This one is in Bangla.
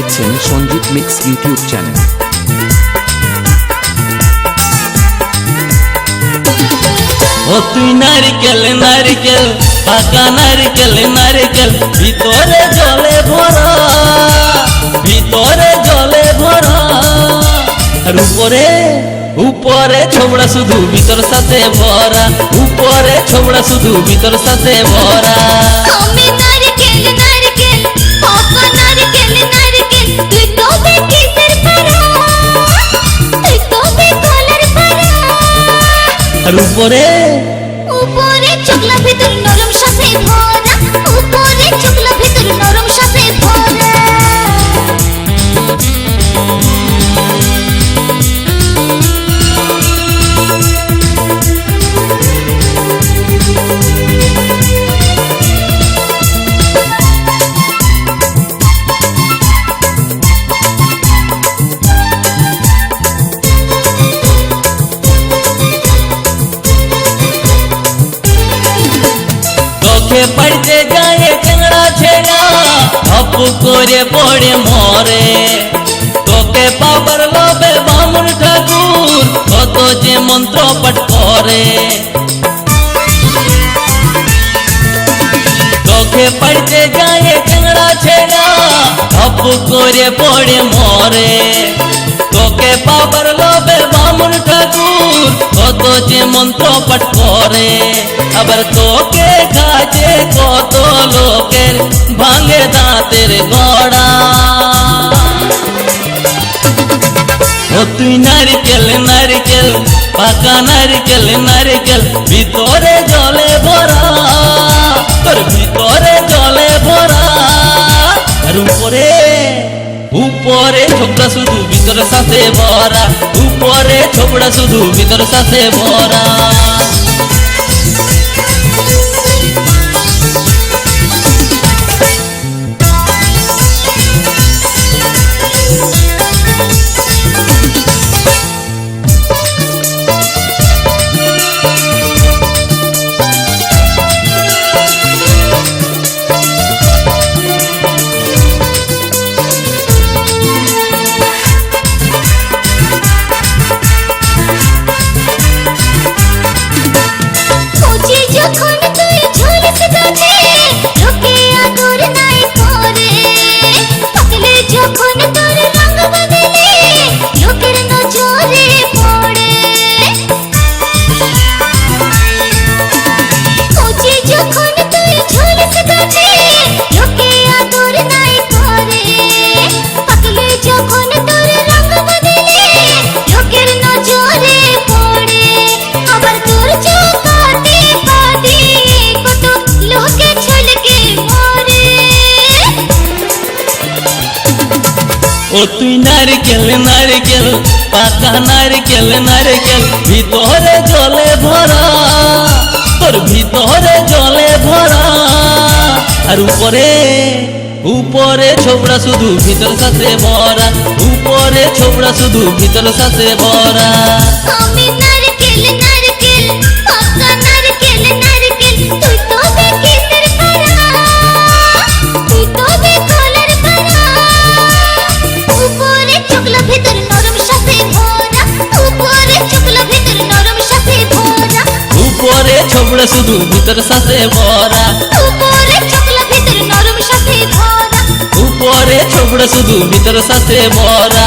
দেখছেন সঞ্জিত মিক্স ইউটিউব চ্যানেল। ও তুই নারিকেল নারিকেল পাকা নারিকেল নারিকেল ভিতরে জলে ভরা, ভিতরে জলে ভরা, আর উপরে উপরে ছোবড়া শুধু ভিতর সাথে ভরা, উপরে ছোবড়া শুধু ভিতর সাথে ভরা। আমি নারকেল নারকেল পাকা নারকেল নারকেল তুই তো বেকিসের পারা, তুই তো বেকলার পারা, আর উপরে উপরে চকলা ভিতর নরম সাথে ভরা, উপরে চকলা ভিতর নরম সাথে ভরা। চোখে পড়তে যায় চ্যাংড়া ছেড়া ধপ করে পড়ে মরে, তোকে পাবার লোভে বামুন ঠাকুর কত যে মন্ত্র পাঠ করে। চোখে পড়তে যায় চ্যাংড়া ছেড়া ধপ করে পড়ে মরে, তোকে পাবার লোভে বামুন ঠাকুর কত যে মন্ত্র পাঠ করে। আবার তোকে কাজে কত লোকের ভাঙে দাঁতের গড়া। ও তুই নারিকেল নারিকেল পাকা নারিকেল নারিকেল ভিতরে জলে ভরা, তোর ভিতরে জলে ভরা, আর উপরে উপরে ছোবড়া শুধু ভিতর সাথে ভরা, উপরে ছোবড়া শুধু ভিতর সাথে ভরা। কোচি যখন তুই ঝুলিস গাছে লোকে আদর নাই করে, পাকলে যখন তোর রঙ বদলে লোকের নজরে পড়ে। কোচি যখন তুই ঝুলিস গাছে লোকে আদর নাই করে, পাকলে যখন তোর রঙ বদলে লোকের নজরে পড়ে। আবার তোর চোখাতে পাদি কত লোকে ছলকে মরে। ও তুই নারকেল নারকেল পাকা নারকেল নারকেল ভিতরে জলে ভরা, তোর ভিতরে জলে ভরা, আর উপরে উপরে ছোবড়া শুধু ভিতর সাথে ভরা, উপরে ছোবড়া শুধু ভিতর সাথে ভরা। আমি নারকেল নারকেল পাকা নারকেল নারকেল তুই তো বেকিসের পারা, তুই তো বেকলার পারা, উপরে চকলা ভিতর নরম সাথে ভরা, উপরে চকলা ভিতর নরম সাথে ভরা, উপরে ছোবড়া শুধু ভিতর সাথে ভরা, উপরে চকলা ভিতর নরম সাথে ভরা, উপরে ছোবড়া শুধু ভিতর সাথে ভরা।